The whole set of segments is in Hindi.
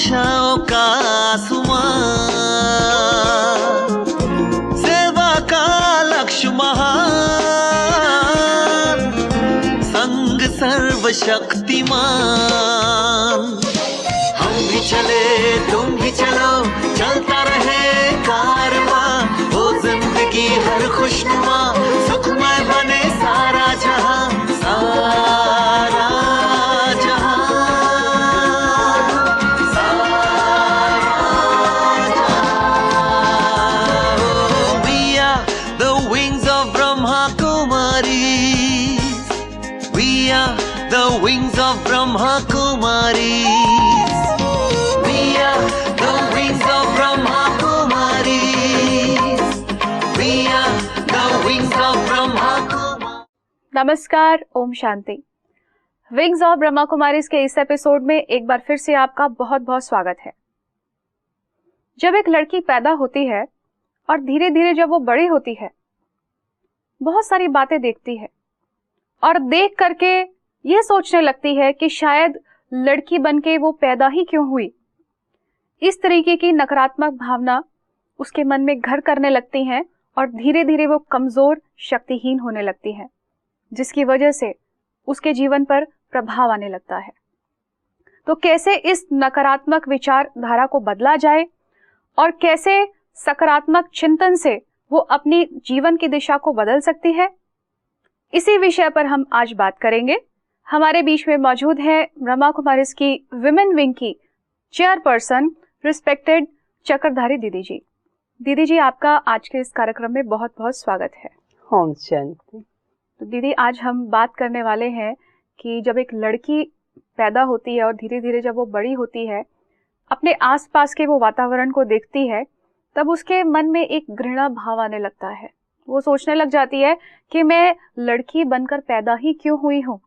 आशाओं का आसमां, सेवा का लक्ष्य महान, संग सर्वशक्तिमान। हम भी चले तुम भी चलो, चलता रहे कारवां, हो जिंदगी हर खुशनुमा, सुखमय बने सारा जहां, सारा wings of Brahma Kumaris. We are the wings of Brahma Kumaris. We are the wings of Brahma Kumaris. नमस्कार, ओम शांति। विंग्स ऑफ ब्रह्मा कुमारीज के इस एपिसोड में एक बार फिर से आपका बहुत बहुत स्वागत है। जब एक लड़की पैदा होती है और धीरे धीरे जब वो बड़ी होती है, बहुत सारी बातें देखती है और देख करके ये सोचने लगती है कि शायद लड़की बनके वो पैदा ही क्यों हुई। इस तरीके की नकारात्मक भावना उसके मन में घर करने लगती हैं और धीरे धीरे वो कमजोर, शक्तिहीन होने लगती है, जिसकी वजह से उसके जीवन पर प्रभाव आने लगता है। तो कैसे इस नकारात्मक विचारधारा को बदला जाए और कैसे सकारात्मक चिंतन से वो अपनी जीवन की दिशा को बदल सकती है, इसी विषय पर हम आज बात करेंगे। हमारे बीच में मौजूद है ब्रह्मा कुमारीज की विमेन विंग की चेयरपर्सन रिस्पेक्टेड चक्रधारी दीदी जी। दीदी जी, आपका आज के इस कार्यक्रम में बहुत बहुत स्वागत है। ओम शांति। तो दीदी, आज हम बात करने वाले हैं कि जब एक लड़की पैदा होती है और धीरे धीरे जब वो बड़ी होती है, अपने आसपास के वो वातावरण को देखती है, तब उसके मन में एक घृणा भाव आने लगता है। वो सोचने लग जाती है कि मैं लड़की बनकर पैदा ही क्यों हुई हूँ।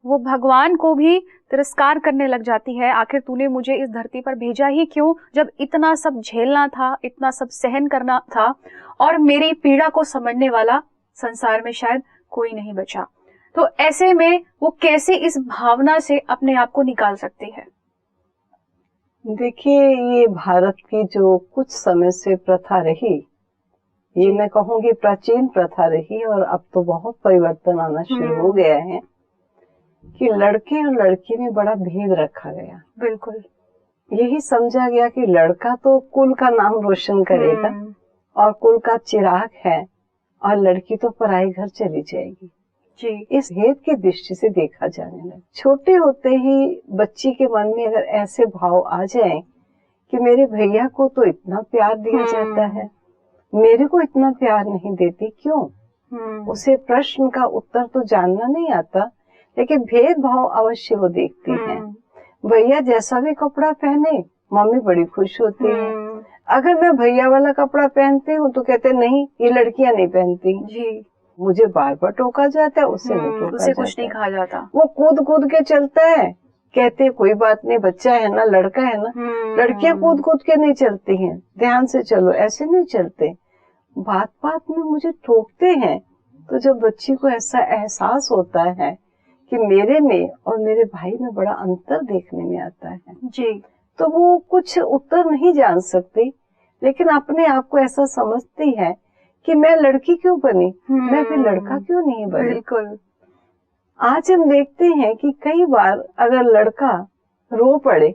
वो भगवान को भी तिरस्कार करने लग जाती है। आखिर तूने मुझे इस धरती पर भेजा ही क्यों, जब इतना सब झेलना था, इतना सब सहन करना था और मेरी पीड़ा को समझने वाला संसार में शायद कोई नहीं बचा। तो ऐसे में वो कैसे इस भावना से अपने आप को निकाल सकती है? देखिए, ये भारत की जो कुछ समय से प्रथा रही, ये मैं कहूँगी प्राचीन प्रथा रही और अब तो बहुत परिवर्तन आना शुरू हो गया है कि लड़के और लड़की में बड़ा भेद रखा गया। बिल्कुल। यही समझा गया कि लड़का तो कुल का नाम रोशन करेगा और कुल का चिराग है और लड़की तो पराई घर चली जाएगी जी। इस भेद की दृष्टि से देखा जाने लगा। छोटे होते ही बच्ची के मन में अगर ऐसे भाव आ जाए कि मेरे भैया को तो इतना प्यार दिया जाता है, मेरे को इतना प्यार नहीं देती क्यों, उसे प्रश्न का उत्तर तो जानना नहीं आता, लेकिन भेदभाव अवश्य वो देखती है। भैया जैसा भी कपड़ा पहने मम्मी बड़ी खुश होती है। अगर मैं भैया वाला कपड़ा पहनती हूँ तो कहते नहीं, ये लड़कियां नहीं पहनती जी। मुझे बार बार टोका जाता है, उससे नहीं टोका उसे कुछ नहीं कहा जाता। वो कूद कूद के चलता है, कहते कोई बात नहीं, बच्चा है ना, लड़का है ना। लड़कियां कूद कूद के नहीं चलती हैं, ध्यान से चलो, ऐसे नहीं चलते। बात बात में मुझे टोकते हैं। तो जब बच्ची को ऐसा एहसास होता है कि मेरे में और मेरे भाई में बड़ा अंतर देखने में आता है जी, तो वो कुछ उत्तर नहीं जान सकती, लेकिन अपने आप को ऐसा समझती है कि मैं लड़की क्यों बनी, मैं फिर लड़का क्यों नहीं बनी। बिल्कुल। आज हम देखते हैं कि कई बार अगर लड़का रो पड़े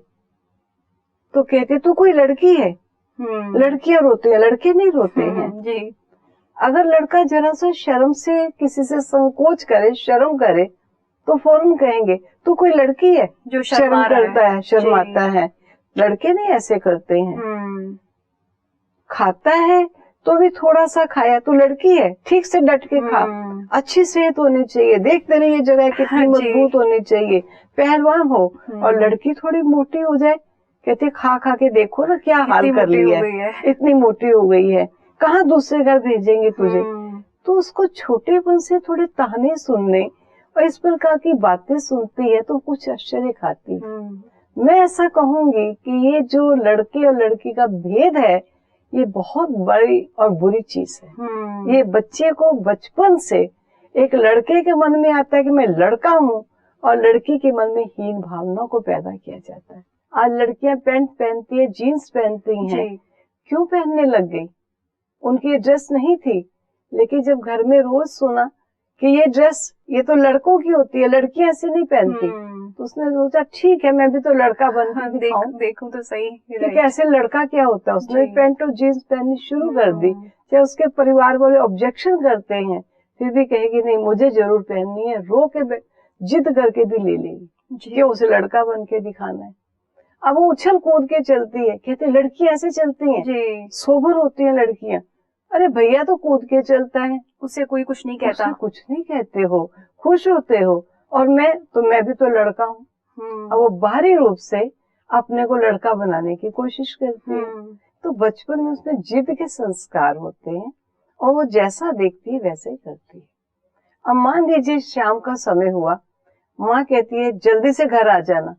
तो कहते तू कोई लड़की है। लड़कियां रोती है, लड़के नहीं रोते हैं जी। अगर लड़का जरा सा शर्म से किसी से संकोच करे, शर्म करे, तो फौरन कहेंगे तू कोई लड़की है जो शर्म करता है, शर्माता है। लड़के नहीं ऐसे करते हैं। खाता है तो भी थोड़ा सा खाया, तू लड़की है, ठीक से डट के खा, अच्छी सेहत होनी चाहिए, देखते रहिए जगह कितनी मजबूत होनी चाहिए, पहलवान हो। और लड़की थोड़ी मोटी हो जाए, कहते खा खा के देखो ना क्या हाल कर लिया है, इतनी मोटी हो गई है, कहाँ दूसरे घर भेजेंगे तुझे। तो उसको छोटेपन से थोड़े ताने सुनने और इस प्रकार की बातें सुनती है तो कुछ आश्चर्य खाती है। मैं ऐसा कहूंगी कि ये जो लड़के और लड़की का भेद है, ये बहुत बड़ी और बुरी चीज है। ये बच्चे को बचपन से एक लड़के के मन में आता है कि मैं लड़का हूँ और लड़की के मन में हीन भावना को पैदा किया जाता है। आज लड़कियां पैंट पहनती है, जीन्स पहनती हैं। जी। क्यों पहनने लग गई? उनकी ये ड्रेस नहीं थी, लेकिन जब घर में रोज सुना कि ये ड्रेस ये तो लड़कों की होती है, लड़कियां ऐसे नहीं पहनती, तो उसने सोचा ठीक है मैं भी तो लड़का बन के दिखाऊं, देखूं तो सही कि कैसे लड़का क्या होता है। उसने जी। पैंट और जीन्स पहननी शुरू कर दी। चाहे उसके परिवार वाले ऑब्जेक्शन करते हैं, फिर भी कहेगी नहीं मुझे जरूर पहननी है, रो के जिद करके भी ले लेगी कि उसे लड़का बन के दिखाना है। अब वो उछल कूद के चलती है, कहते लड़कियां ऐसे चलती हैं, जी। सोबर होती हैं लड़कियां। अरे भैया तो कूद के चलता है, उससे कोई कुछ नहीं कहता। उसे कुछ नहीं कहते हो, खुश होते हो। और मैं भी तो लड़का हूँ। अब वो बाहरी रूप से अपने को लड़का बनाने की कोशिश करती है। तो बचपन में उसमें जिद के संस्कार होते हैं और वो जैसा देखती है वैसे ही करती है। अब मान लीजिए शाम का समय हुआ, माँ कहती है जल्दी से घर आ जाना,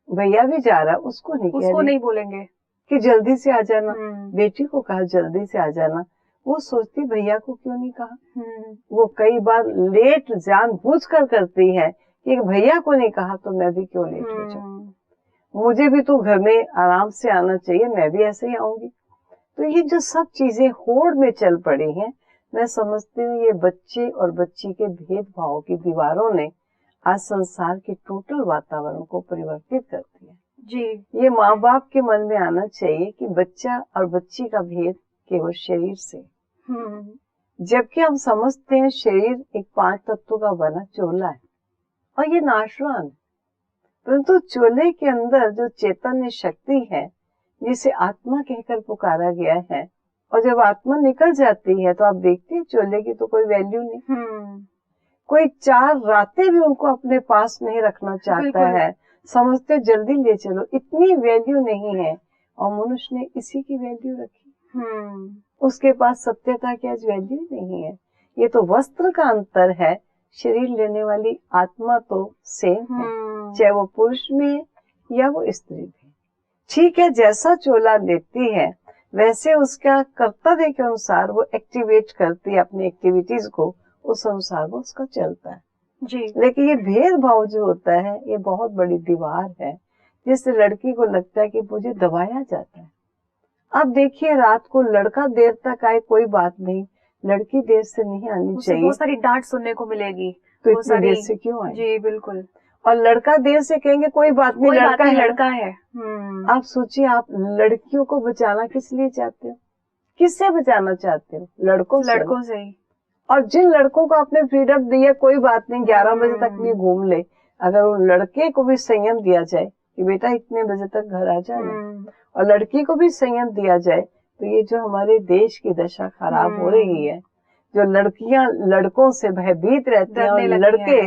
भैया भी जा रहा, उसको नहीं बोलेंगे कि जल्दी से आ जाना। बेटी को कहा जल्दी से आ जाना, वो सोचती भैया को क्यों नहीं कहा। वो कई बार लेट जानबूझकर करती है कि भैया को नहीं कहा तो मैं भी क्यों लेट हो जाऊं, मुझे भी तो घर में आराम से आना चाहिए, मैं भी ऐसे ही आऊंगी। तो ये जो सब चीजें होड़ में चल पड़ी हैं, मैं समझती हूँ ये बच्चे और बच्ची के भेदभाव की दीवारों ने आज संसार के टोटल वातावरण को परिवर्तित कर दिया जी। ये माँ बाप के मन में आना चाहिए कि बच्चा और बच्ची का भेद केवल शरीर से, जबकि हम समझते हैं शरीर एक 5 तत्वों का बना चोला है और ये नाशवान, परंतु चोले के अंदर जो चैतन्य शक्ति है जिसे आत्मा कहकर पुकारा गया है, और जब आत्मा निकल जाती है तो आप देखते हैं चोले की तो कोई वैल्यू नहीं। कोई 4 रातें भी उनको अपने पास नहीं रखना चाहता है, समझते जल्दी ले चलो, इतनी वैल्यू नहीं है। और मनुष्य ने इसी की वैल्यू रखी। उसके पास सत्यता की आज वैल्यू नहीं है। ये तो वस्त्र का अंतर है, शरीर लेने वाली आत्मा तो सेम है, चाहे वो पुरुष में है या वो स्त्री में। ठीक है, जैसा चोला लेती है वैसे उसका कर्तव्य के अनुसार वो एक्टिवेट करती है अपनी एक्टिविटीज को, उस अनुसार वो उसका चलता है जी। लेकिन ये भेदभाव जो होता है ये बहुत बड़ी दीवार है, जिससे लड़की को लगता है कि मुझे दबाया जाता है। अब देखिए रात को लड़का देर तक आए कोई बात नहीं, लड़की देर से नहीं आनी चाहिए, बहुत सारी डांट सुनने को मिलेगी, तो इतनी देर से क्यों आए। जी बिल्कुल। और लड़का देर से कहेंगे कोई बात नहीं, लड़का है। आप सोचिए, आप लड़कियों को बचाना किस लिए चाहते हो, किससे बचाना चाहते हो? लड़कों से ही। और जिन लड़कों को आपने फ्रीडम दी है, कोई बात नहीं 11 बजे तक भी घूम ले, अगर उन लड़के को भी संयम दिया जाए कि बेटा इतने बजे तक घर आ जाना, और लड़की को भी संयम दिया जाए, तो ये जो हमारे देश की दशा खराब हो रही है, जो लड़कियां लड़कों से भयभीत रहती हैं और लड़के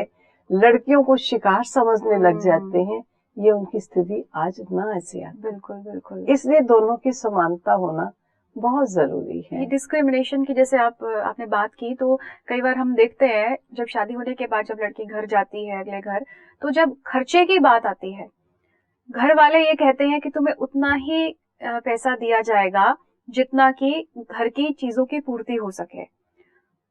लड़कियों को शिकार समझने लग जाते हैं, ये उनकी स्थिति आज ना ऐसी आती। बिल्कुल बिल्कुल। इसलिए दोनों की समानता होना बहुत जरूरी है। ये डिस्क्रिमिनेशन की जैसे आपने बात की, तो कई बार हम देखते हैं जब शादी होने के बाद जब लड़की घर जाती है अगले घर, तो जब खर्चे की बात आती है, घर वाले ये कहते हैं कि तुम्हें उतना ही पैसा दिया जाएगा जितना कि घर की चीजों की पूर्ति हो सके।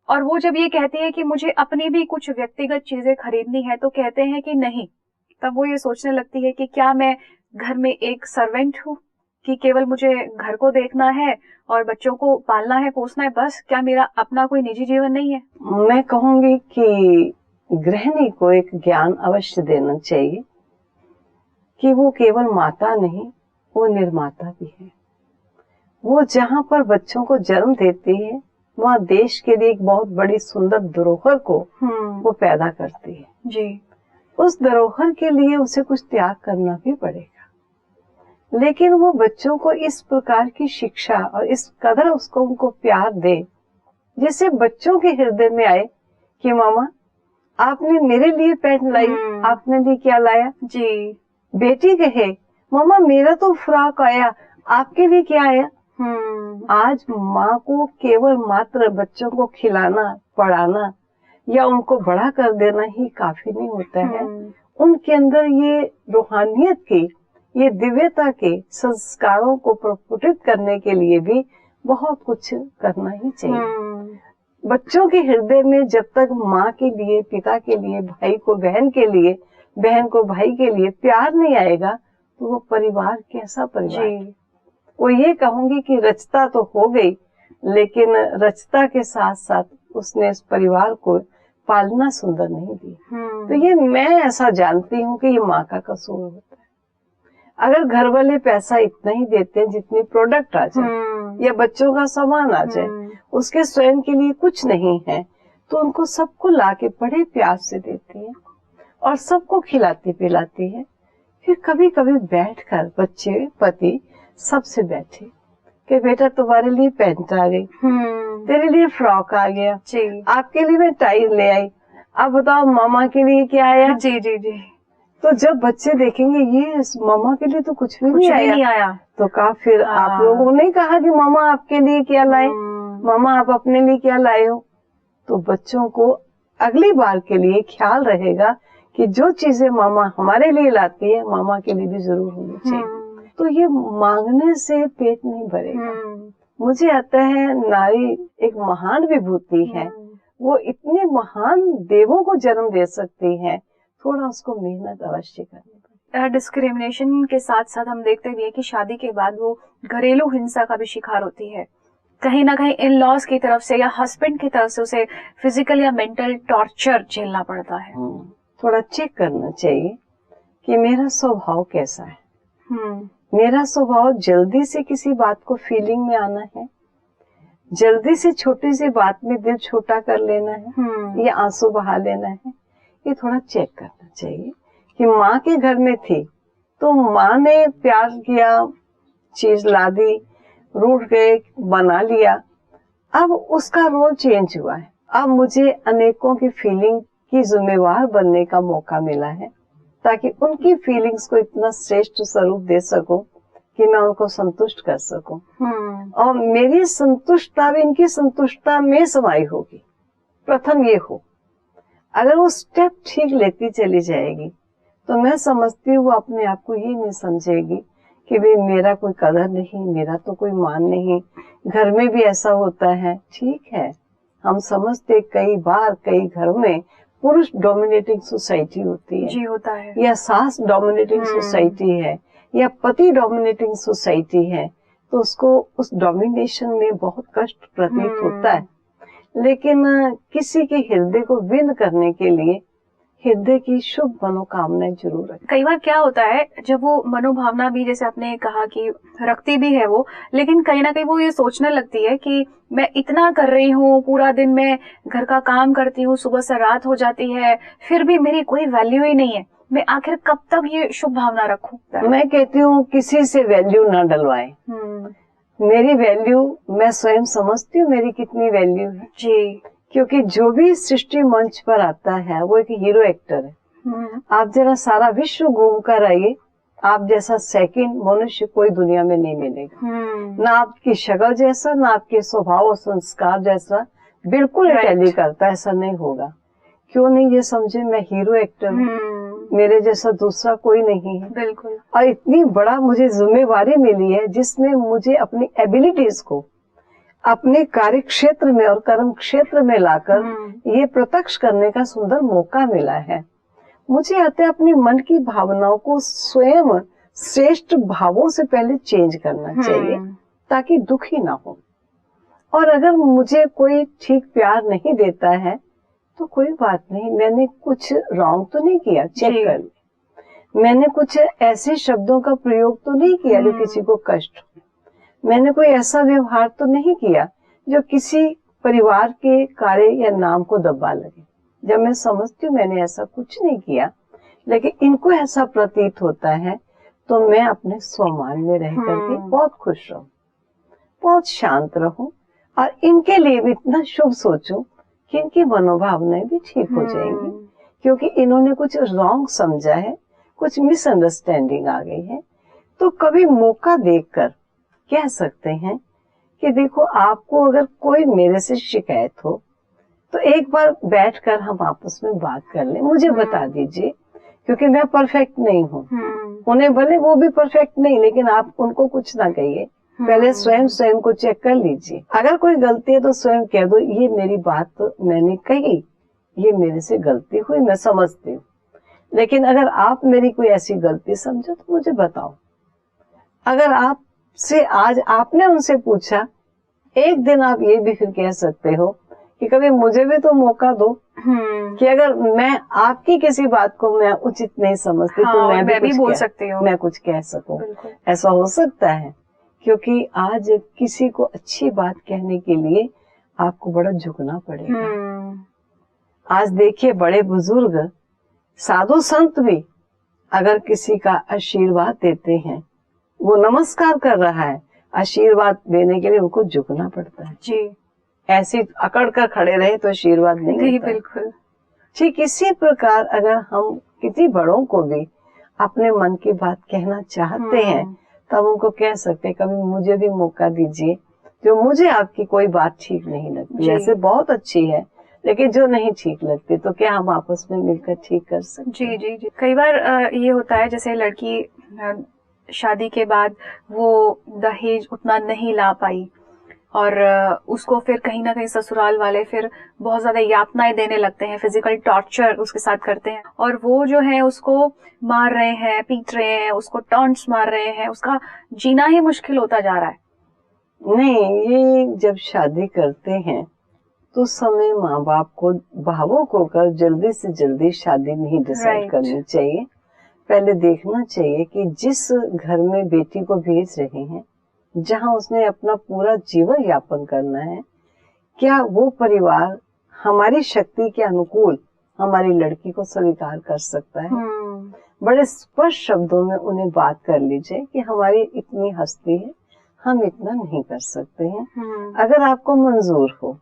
और वो जब ये कहती है कि मुझे अपनी भी कुछ व्यक्तिगत चीजें खरीदनी है, तो कहते हैं कि नहीं। तब वो ये सोचने लगती है कि क्या मैं घर में एक सर्वेंट हूँ कि केवल मुझे घर को देखना है और बच्चों को पालना है, पोसना है, बस? क्या मेरा अपना कोई निजी जीवन नहीं है? मैं कहूंगी कि गृहिणी को एक ज्ञान अवश्य देना चाहिए कि वो केवल माता नहीं, वो निर्माता भी है। वो जहाँ पर बच्चों को जन्म देती है, वहाँ देश के लिए एक बहुत बड़ी सुंदर धरोहर को वो पैदा करती है जी। उस धरोहर के लिए उसे कुछ त्याग करना भी पड़ेगा, लेकिन वो बच्चों को इस प्रकार की शिक्षा और इस कदर उसको उनको प्यार दे, जिससे बच्चों के हृदय में आए कि मामा आपने मेरे लिए पैंट लाई, आपने लिए क्या लाया जी। बेटी कहे मामा मेरा तो फ्रॉक आया, आपके लिए क्या आया। आज माँ को केवल मात्र बच्चों को खिलाना, पढ़ाना या उनको बड़ा कर देना ही काफी नहीं होता है। उनके अंदर ये रूहानियत की, ये दिव्यता के संस्कारों को प्रस्फुटित करने के लिए भी बहुत कुछ करना ही चाहिए। बच्चों के हृदय में जब तक माँ के लिए, पिता के लिए, भाई को बहन के लिए, बहन को भाई के लिए प्यार नहीं आएगा, तो वो परिवार कैसा परिवार है? जी। वो ये कहूंगी कि रचता तो हो गई, लेकिन रचता के साथ साथ उसने इस परिवार को पालना सुंदर नहीं दिया। तो ये मैं ऐसा जानती हूँ कि ये माँ का कसूर होता है। अगर घर वाले पैसा इतना ही देते हैं जितनी प्रोडक्ट आ जाए या बच्चों का सामान आ जाए, उसके स्वयं के लिए कुछ नहीं है, तो उनको सबको लाके बड़े प्यार से देती है और सबको खिलाती पिलाती है। फिर कभी कभी बैठकर बच्चे पति सबसे बैठे कि बेटा तुम्हारे लिए पैंट आ गई, तेरे लिए फ्रॉक आ गया, जी। आपके लिए मैं टाई ले आई, अब बताओ मामा के लिए क्या आया। जी जी जी। तो जब बच्चे देखेंगे ये मामा के लिए तो कुछ भी नहीं आया, तो कहा फिर आप लोगों ने कहा कि मामा आपके लिए क्या लाए, मामा आप अपने लिए क्या लाए हो। तो बच्चों को अगली बार के लिए ख्याल रहेगा कि जो चीजें मामा हमारे लिए लाती है मामा के लिए भी जरूर होनी चाहिए। तो ये मांगने से पेट नहीं भरेगा। मुझे आता है नारी एक महान विभूति है, वो इतने महान देवों को जन्म दे सकती है, थोड़ा उसको मेहनत अवश्य करनी पड़ेगी। डिस्क्रिमिनेशन के साथ साथ हम देखते भी है कि शादी के बाद वो घरेलू हिंसा का भी शिकार होती है, कहीं ना कहीं इन लॉज की तरफ से या हस्बैंड की तरफ से उसे फिजिकल या मेंटल टॉर्चर झेलना पड़ता है। थोड़ा चेक करना चाहिए कि मेरा स्वभाव कैसा है। मेरा स्वभाव जल्दी से किसी बात को फीलिंग में आना है, जल्दी से छोटी सी बात में दिल छोटा कर लेना है या आंसू बहा लेना है, ये थोड़ा चेक करना चाहिए। कि माँ के घर में थी तो माँ ने प्यार किया, चीज ला दी, रूठ गए, बना लिया, अब उसका रोल चेंज हुआ है। अब मुझे अनेकों की फीलिंग की जिम्मेवार बनने का मौका मिला है, ताकि उनकी फीलिंग्स को इतना श्रेष्ठ स्वरूप दे सकूं कि मैं उनको संतुष्ट कर सकूं। और मेरी संतुष्टता भी इनकी संतुष्टता में समाई होगी। प्रथम ये हो, अगर वो स्टेप ठीक लेती चली जाएगी तो मैं समझती हूँ वो अपने आप को ये नहीं समझेगी कि भाई मेरा कोई कदर नहीं, मेरा तो कोई मान नहीं, घर में भी ऐसा होता है। ठीक है, हम समझते कई बार कई घरों में पुरुष डोमिनेटिंग सोसाइटी होती है, जी होता है, या सास डोमिनेटिंग सोसाइटी है, या पति डोमिनेटिंग सोसाइटी है, तो उसको उस डोमिनेशन में बहुत कष्ट प्रतीत होता है। लेकिन किसी के हृदय को विन करने के लिए हृदय की शुभ मनोकामनाएं जरूर रखें। कई बार क्या होता है, जब वो मनोभावना भी जैसे आपने कहा कि रखती भी है वो, लेकिन कहीं ना कहीं वो ये सोचने लगती है कि मैं इतना कर रही हूँ, पूरा दिन मैं घर का काम करती हूँ, सुबह से रात हो जाती है, फिर भी मेरी कोई वैल्यू ही नहीं है, मैं आखिर कब तक ये शुभ भावना रखूं। मैं कहती हूँ किसी से वैल्यू ना डलवाए। मेरी वैल्यू मैं स्वयं समझती हूँ मेरी कितनी वैल्यू है जी, क्योंकि जो भी सृष्टि मंच पर आता है वो एक हीरो एक्टर है। आप जरा सारा विश्व घूम कर आइए, आप जैसा सेकंड मनुष्य कोई दुनिया में नहीं मिलेगा। ना आपकी शक्ल जैसा, ना आपके स्वभाव और संस्कार जैसा, बिल्कुल टैली करता, ऐसा नहीं होगा। क्यों नहीं ये समझे, मैं हीरो एक्टर हूँ, मेरे जैसा दूसरा कोई नहीं है। बिल्कुल। और इतनी बड़ा मुझे जिम्मेवारी मिली है जिसमें मुझे अपनी एबिलिटीज को अपने कार्य क्षेत्र में और कर्म क्षेत्र में लाकर ये प्रत्यक्ष करने का सुंदर मौका मिला है। मुझे आते अपने मन की भावनाओं को स्वयं श्रेष्ठ भावों से पहले चेंज करना चाहिए ताकि दुखी ना हो। और अगर मुझे कोई ठीक प्यार नहीं देता है तो कोई बात नहीं, मैंने कुछ रॉन्ग तो नहीं किया, चेक कर ले। मैंने कुछ ऐसे शब्दों का प्रयोग तो नहीं किया जो किसी को कष्ट हो, मैंने कोई ऐसा व्यवहार तो नहीं किया जो किसी परिवार के कार्य या नाम को दबा लगे। जब मैं समझती हूँ मैंने ऐसा कुछ नहीं किया लेकिन इनको ऐसा प्रतीत होता है, तो मैं अपने स्वमान में रह करके बहुत खुश रहूं, बहुत शांत रहूं और इनके लिए भी इतना शुभ सोचूं कि इनकी मनोभावनाएं भी ठीक हो जाएंगी। क्योंकि इन्होंने कुछ रॉन्ग समझा है, कुछ मिसअंडरस्टैंडिंग आ गई है, तो कभी मौका देखकर कह सकते हैं कि देखो आपको अगर कोई मेरे से शिकायत हो तो एक बार बैठकर हम आपस में बात कर लें, मुझे बता दीजिए, क्योंकि मैं परफेक्ट नहीं हूँ। उन्हें भले वो भी परफेक्ट नहीं, लेकिन आप उनको कुछ ना कहिए, पहले स्वयं को चेक कर लीजिए। अगर कोई गलती है तो स्वयं कह दो ये मेरी बात तो मैंने कही, ये मेरे से गलती हुई, मैं समझती हूँ। लेकिन अगर आप मेरी कोई ऐसी गलती समझो तो मुझे बताओ। अगर आपसे आज आपने उनसे पूछा, एक दिन आप ये भी फिर कह सकते हो कि कभी मुझे भी तो मौका दो कि अगर मैं आपकी किसी बात को मैं उचित नहीं समझती तो मैं भी बोल सकती हूँ, मैं कुछ कह सकूं। ऐसा हो सकता है, क्योंकि आज किसी को अच्छी बात कहने के लिए आपको बड़ा झुकना पड़ेगा। आज देखिए बड़े बुजुर्ग साधु संत भी अगर किसी का आशीर्वाद देते हैं, वो नमस्कार कर रहा है, आशीर्वाद देने के लिए उनको झुकना पड़ता है जी। ऐसी अकड़ कर खड़े रहे तो आशीर्वाद नहीं। बिल्कुल ठीक इसी प्रकार अगर हम किसी बड़ों को भी अपने मन की बात कहना चाहते हैं तब उनको कह सकते हैं, कभी मुझे भी मौका दीजिए, जो मुझे आपकी कोई बात ठीक नहीं लगती, ऐसे बहुत अच्छी है लेकिन जो नहीं ठीक लगती तो क्या हम आपस में मिलकर ठीक कर सकते? जी जी जी। कई बार ये होता है जैसे लड़की शादी के बाद वो दहेज उतना नहीं ला पाई और उसको फिर कहीं ना कहीं ससुराल वाले फिर बहुत ज्यादा यातनाएं देने लगते हैं, फिजिकल टॉर्चर उसके साथ करते हैं और वो जो है उसको मार रहे हैं, पीट रहे हैं, उसको टॉन्ट्स मार रहे हैं, उसका जीना ही मुश्किल होता जा रहा है। नहीं, ये जब शादी करते हैं तो समय माँ बाप को भावुक होकर जल्दी से जल्दी शादी नहीं डिसाइड करनी चाहिए। पहले देखना चाहिए कि जिस घर में बेटी को भेज रहे हैं, जहाँ उसने अपना पूरा जीवन यापन करना है, क्या वो परिवार हमारी शक्ति के अनुकूल हमारी लड़की को स्वीकार कर सकता है। बड़े स्पष्ट शब्दों में उन्हें बात कर लीजिए कि हमारी इतनी हस्ती है, हम इतना नहीं कर सकते हैं। अगर आपको मंजूर हो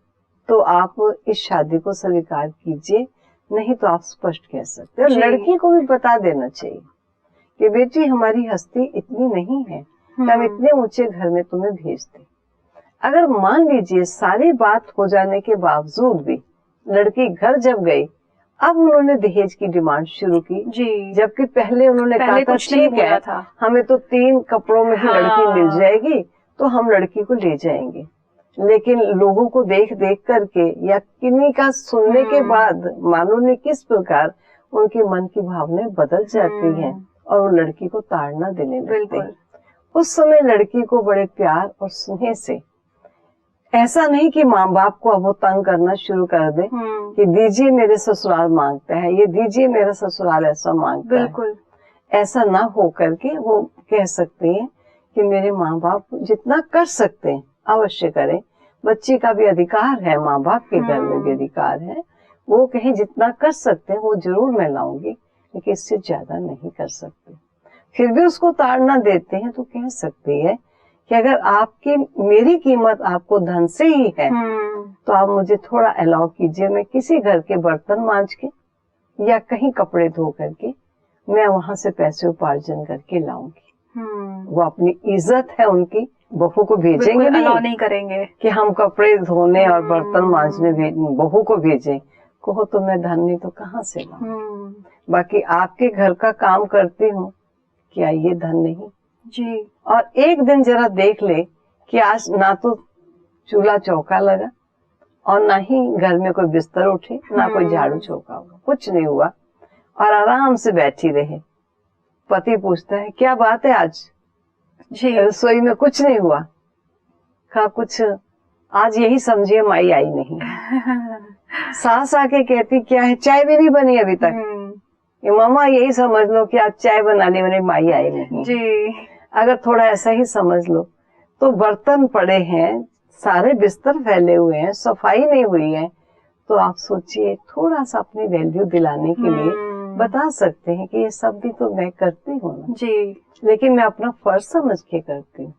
तो आप इस शादी को स्वीकार कीजिए, नहीं तो आप स्पष्ट कह सकते हैं। लड़की को भी बता देना चाहिए कि बेटी हमारी हस्ती इतनी नहीं है, हम इतने ऊंचे घर में तुम्हें भेजते। अगर मान लीजिए सारी बात हो जाने के बावजूद भी लड़की घर जब गई, अब उन्होंने दहेज की डिमांड शुरू की जी, जबकि पहले उन्होंने कहा था ठीक है हमें तो 3 कपड़ों में ही लड़की मिल जाएगी तो हम लड़की को ले जाएंगे। लेकिन लोगों को देख देख करके या किन्हीं का सुनने के बाद मानो ने किस प्रकार उनके मन की भावनाएं बदल जाती हैं और वो लड़की को ताड़ना देने लगते हैं। उस समय लड़की को बड़े प्यार और स्नेह से, ऐसा नहीं कि माँ बाप को अब वो तंग करना शुरू कर दे कि दीजिए मेरे ससुराल मांगता है, ये दीजिए मेरा ससुराल ऐसा मांगता है। ऐसा ना हो करके वो कह सकती है कि मेरे माँ बाप जितना कर सकते हैं अवश्य करें। बच्ची का भी अधिकार है, माँ बाप के घर में भी अधिकार है, वो कहीं जितना कर सकते हैं वो जरूर मैं लाऊंगी, लेकिन इससे ज्यादा नहीं कर सकते। फिर भी उसको ताड़ना देते हैं तो कह सकती है कि अगर आपकी मेरी कीमत आपको धन से ही है तो आप मुझे थोड़ा अलाउ कीजिए, मैं किसी घर के बर्तन मांज के या कहीं कपड़े धो करके मैं वहां से पैसे उपार्जन करके लाऊंगी। वो अपनी इज्जत है उनकी, बहू को भेजेंगे नहीं करेंगे कि हम कपड़े धोने और बर्तन मांजने बहू को भेजें। कहो तो मैं धन नहीं तो कहाँ से लाऊं। बाकी आपके घर का काम करती हूँ, क्या ये धन नहीं जी। और एक दिन जरा देख ले कि आज ना तो चूल्हा चौका लगा और ना ही घर में कोई बिस्तर उठे, ना कोई झाड़ू चौका हुआ, कुछ नहीं हुआ और आराम से बैठी रहे। पति पूछता है क्या बात है आज जी, रसोई में कुछ नहीं हुआ। कहा कुछ आज यही समझिए माई आई नहीं। सास आके कहती क्या है, चाय भी नहीं बनी अभी तक। मामा यही समझ लो कि आज चाय बनाने वाली माई आई नहीं जी। अगर थोड़ा ऐसा ही समझ लो तो बर्तन पड़े हैं, सारे बिस्तर फैले हुए हैं, सफाई नहीं हुई है, तो आप सोचिए थोड़ा सा अपनी वैल्यू दिलाने के लिए बता सकते हैं कि ये सब भी तो मैं करती हूँ ना जी, लेकिन मैं अपना फर्ज समझ के करती हूँ।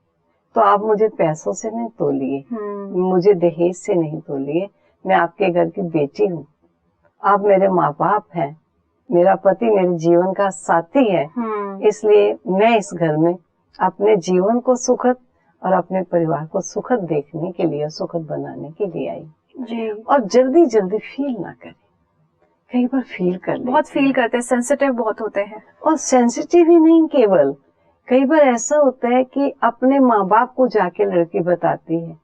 तो आप मुझे पैसों से नहीं तोलिए, मुझे दहेज से नहीं तोलिए, मैं आपके घर की बेटी हूँ, आप मेरे माँ बाप हैं, मेरा पति मेरे जीवन का साथी है, इसलिए मैं इस घर में अपने जीवन को सुखद और अपने परिवार को सुखद देखने के लिए, सुखद बनाने के लिए आई जी। और जल्दी जल्दी फील ना करें, कई बार फील कर लेते, बहुत फील करते हैं, सेंसिटिव बहुत होते हैं। और सेंसिटिव ही नहीं, केवल कई बार ऐसा होता है कि अपने माँ बाप को जाके लड़की बताती है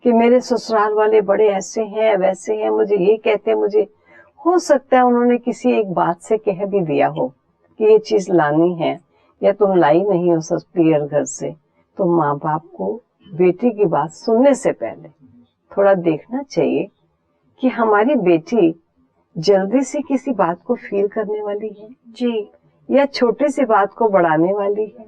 कि मेरे ससुराल वाले बड़े ऐसे हैं वैसे हैं, मुझे ये कहते हैं, मुझे हो सकता है उन्होंने किसी एक बात से कह भी दिया हो कि ये चीज लानी है, या तुम लाई नहीं हो क्लियर घर से, तो माँ बाप को बेटी की बात सुनने से पहले थोड़ा देखना चाहिए कि हमारी बेटी जल्दी से किसी बात को फील करने वाली है जी, या छोटी सी बात को बढ़ाने वाली है,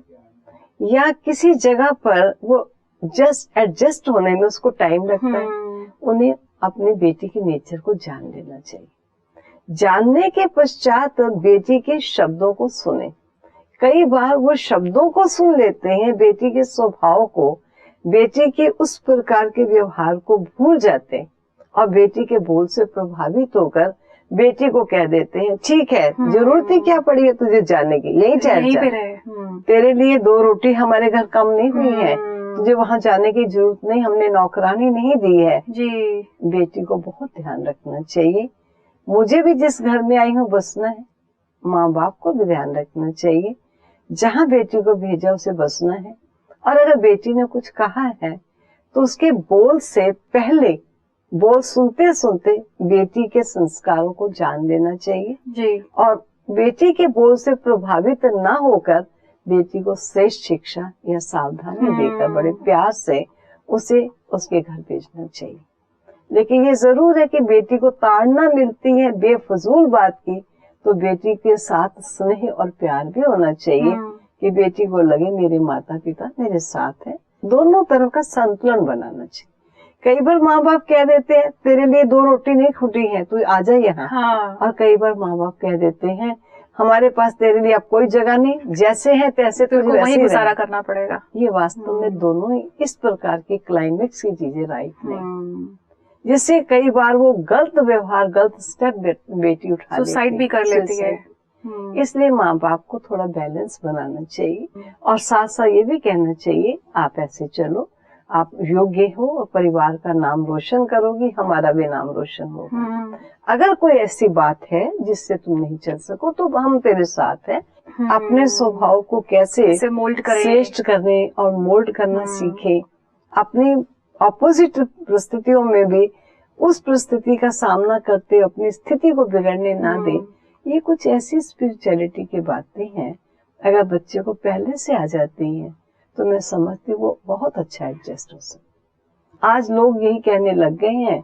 या किसी जगह पर वो जस्ट एडजस्ट होने में उसको टाइम लगता है। उन्हें अपनी बेटी के नेचर को जान लेना चाहिए। जानने के पश्चात बेटी के शब्दों को सुने। कई बार वो शब्दों को सुन लेते हैं, बेटी के स्वभाव को, बेटी के उस प्रकार के व्यवहार को भूल जाते हैं और बेटी के बोल से प्रभावित होकर बेटी को कह देते हैं, ठीक है, जरूरत ही क्या पड़ी है तुझे जाने की, यही यहीं पे चाहे रहे। तेरे लिए 2 रोटी हमारे घर कम नहीं हुई है, तुझे वहां जाने की जरूरत नहीं, हमने नौकरानी नहीं दी है जी। बेटी को बहुत ध्यान रखना चाहिए। मुझे भी जिस घर में आई हूँ बसना है, माँ बाप को भी ध्यान रखना चाहिए। जहाँ बेटी को भेजा उसे बसना है, और अगर बेटी ने कुछ कहा है तो उसके बोल से पहले, बोल सुनते सुनते बेटी के संस्कारों को जान लेना चाहिए जी। और बेटी के बोल से प्रभावित ना होकर बेटी को श्रेष्ठ शिक्षा या सावधानी देकर बड़े प्यार से उसे उसके घर भेजना चाहिए। लेकिन ये जरूर है कि बेटी को ताड़ना मिलती है बेफजूल बात की, तो बेटी के साथ स्नेह और प्यार भी होना चाहिए कि बेटी को लगे मेरे माता पिता मेरे साथ है। दोनों तरफ का संतुलन बनाना चाहिए। कई बार माँ बाप कह देते हैं तेरे लिए 2 रोटी नहीं फूटी है, तू आ जा यहाँ। हाँ। और कई बार माँ बाप कह देते हैं हमारे पास तेरे लिए अब कोई जगह नहीं, जैसे है तैसे तुझे वही वैसे गुजारा करना पड़ेगा। ये वास्तव में दोनों ही इस प्रकार की क्लाइमेक्स की चीजें राइट नहीं, जिससे कई बार वो गलत व्यवहार, गलत स्टेप बेटी उठा सुसाइड भी कर लेती है। इसलिए माँ बाप को थोड़ा बैलेंस बनाना चाहिए और साथ साथ ये भी कहना चाहिए आप ऐसे चलो, आप योग्य हो और परिवार का नाम रोशन करोगी, हमारा भी नाम रोशन होगा। अगर कोई ऐसी बात है जिससे तुम नहीं चल सको तो हम तेरे साथ हैं। अपने स्वभाव को कैसे मोल्ड करें, श्रेष्ठ करने और मोल्ड करना सीखे, अपनी अपोजिट परिस्थितियों में भी उस परिस्थिति का सामना करते अपनी स्थिति को बिगड़ने ना दे। ये कुछ ऐसी स्पिरिचुअलिटी की बातें हैं, अगर बच्चे को पहले से आ जाती हैं तो मैं समझती हूँ वो बहुत अच्छा एडजस्ट हो सकता। आज लोग यही कहने लग गए हैं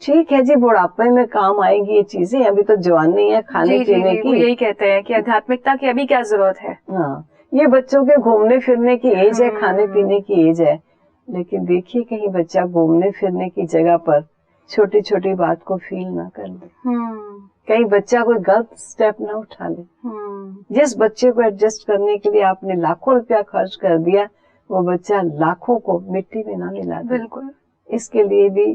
ठीक है जी बुढ़ापे में काम आएगी ये चीजें, अभी तो जवानी है खाने पीने की। यही कहते हैं कि आध्यात्मिकता की अभी क्या जरूरत है। हाँ, ये बच्चों के घूमने फिरने की एज है, खाने पीने की एज है। लेकिन देखिए कहीं बच्चा घूमने फिरने की जगह पर छोटी छोटी बात को फील ना कर ले, कहीं बच्चा कोई गलत स्टेप ना उठा ले। जिस बच्चे को एडजस्ट करने के लिए आपने लाखों रुपया खर्च कर दिया, वो बच्चा लाखों को मिट्टी में ना मिला दे। बिल्कुल। इसके लिए भी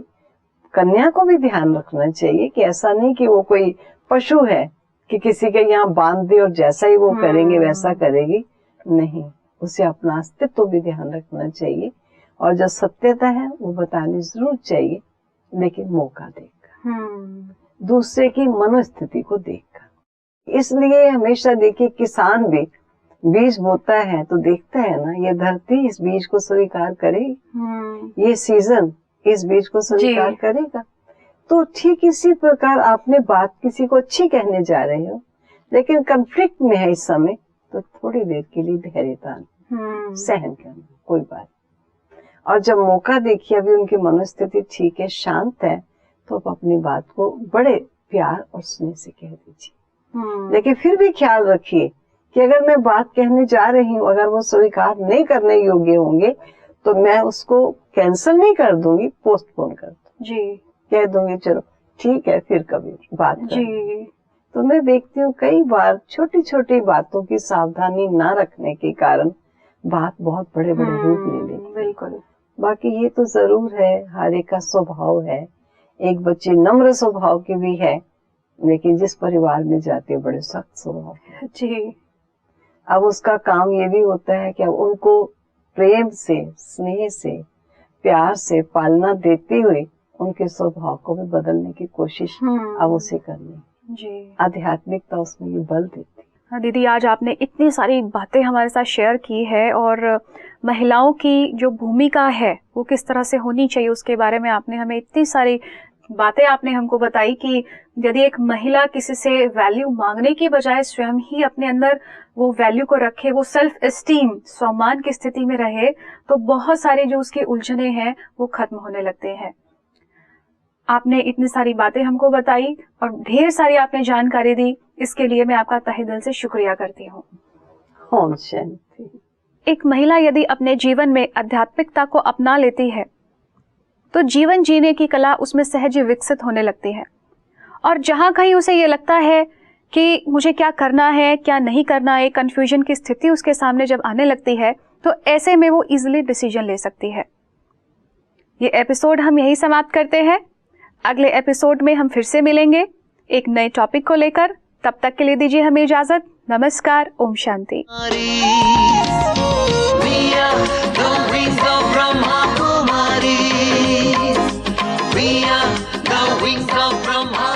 कन्या को भी ध्यान रखना चाहिए कि ऐसा नहीं कि वो कोई पशु है कि किसी के यहाँ बांध दे और जैसा ही वो करेंगे वैसा करेगी। नहीं, उसे अपना अस्तित्व भी ध्यान रखना चाहिए और जो सत्यता है वो बतानी जरूर चाहिए, लेकिन मौका देकर, दूसरे की मनोस्थिति को देखकर। इसलिए हमेशा देखिए किसान भी बीज बोता है तो देखता है ना ये धरती इस बीज को स्वीकार करेगी, ये सीजन इस बीज को स्वीकार करेगा। तो ठीक इसी प्रकार आपने बात किसी को अच्छी कहने जा रहे हो लेकिन कंफ्लिक्ट में है इस समय, तो थोड़ी देर के लिए धैर्यता सहन करना, कोई बात। और जब मौका देखिए अभी उनकी मनोस्थिति ठीक है, शांत है, तो आप अपनी बात को बड़े प्यार और स्नेह से कह दीजिए। लेकिन फिर भी ख्याल रखिए कि अगर मैं बात कहने जा रही हूँ, अगर वो स्वीकार नहीं करने योग्य होंगे तो मैं उसको कैंसिल नहीं कर दूंगी, पोस्टपोन कर दूंगी, कह दूंगी चलो ठीक है फिर कभी बात करेंगे। तो मैं देखती हूँ कई बार छोटी छोटी बातों की सावधानी ना रखने के कारण बात बहुत बड़े बड़े रूप ले लेती। बिल्कुल। बाकी ये तो जरूर है, हर एक का स्वभाव है। एक बच्ची नम्र स्वभाव की भी है, लेकिन जिस परिवार में जाती है बड़े सख्त स्वभाव है जी। अब उसका काम ये भी होता है कि अब उनको प्रेम से, स्नेह से, प्यार से पालना देते हुए उनके स्वभाव को भी बदलने की कोशिश अब उसे करनी जी। आध्यात्मिकता उसमें ये बल देती। हाँ दीदी, आज आपने इतनी सारी बातें हमारे साथ शेयर की है और महिलाओं की जो भूमिका है वो किस तरह से होनी चाहिए उसके बारे में आपने हमें इतनी सारी बातें आपने हमको बताई कि यदि एक महिला किसी से वैल्यू मांगने की बजाय स्वयं ही अपने अंदर वो वैल्यू को रखे, वो सेल्फ एस्टीम, सम्मान की स्थिति में रहे, तो बहुत सारी जो उसकी उलझने हैं वो खत्म होने लगते हैं। आपने इतनी सारी बातें हमको बताई और ढेर सारी आपने जानकारी दी, इसके लिए मैं आपका तहे दिल से शुक्रिया करती हूँ। ओम शांति। एक महिला यदि अपने जीवन में आध्यात्मिकता को अपना लेती है तो जीवन जीने की कला उसमें सहज विकसित होने लगती है, और जहां कहीं उसे ये लगता है कि मुझे क्या करना है क्या नहीं करना है, कंफ्यूजन की स्थिति उसके सामने जब आने लगती है, तो ऐसे में वो इजीली डिसीजन ले सकती है। ये एपिसोड हम यही समाप्त करते हैं। अगले एपिसोड में हम फिर से मिलेंगे एक नए टॉपिक को लेकर। तब तक के लिए दीजिए हमें इजाजत। नमस्कार, Om Shanti. We are the wings of Brahma Kumaris. We are the wings of Brahma